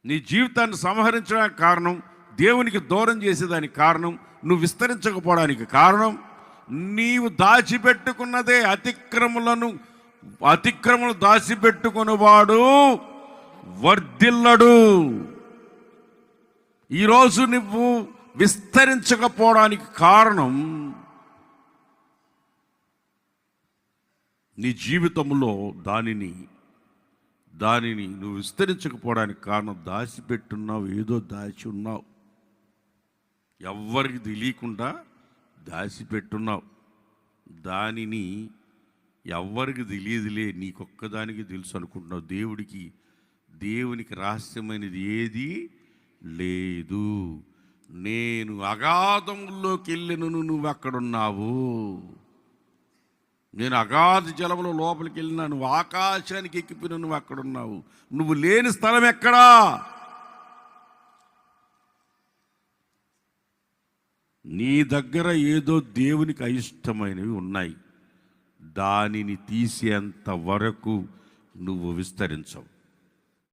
నీ జీవితాన్ని సంహరించడానికి కారణం, దేవునికి దూరం చేసేదానికి కారణం, నువ్వు విస్తరించకపోవడానికి కారణం, నీవు దాచిపెట్టుకున్నదే. అతిక్రమలు దాచిపెట్టుకున్నవాడు వర్ధిల్లడు. ఈరోజు నువ్వు విస్తరించకపోవడానికి కారణం, నీ జీవితంలో దానిని నువ్వు విస్తరించకపోవడానికి కారణం దాచిపెట్టున్నావు. ఏదో దాచి ఉన్నావు, ఎవ్వరికి తెలియకుండా దాచిపెట్టున్నావు. దానిని ఎవ్వరికి తెలియదులే, నీకొక్కదానికి తెలుసు అనుకుంటున్నావు. దేవునికి రహస్యమైనది ఏది లేదు. నేను అగాధంలోకి వెళ్ళినను, నువ్వు అక్కడున్నావు. నేను అగాధ జలములో లోపలికి వెళ్ళినా, నువ్వు ఆకాశానికి ఎక్కిపోయిన, నువ్వు అక్కడున్నావు. నువ్వు లేని స్థలం ఎక్కడా? నీ దగ్గర ఏదో దేవునికి అయిష్టమైనవి ఉన్నాయి. దానిని తీసేంత వరకు నువ్వు విస్తరించవు.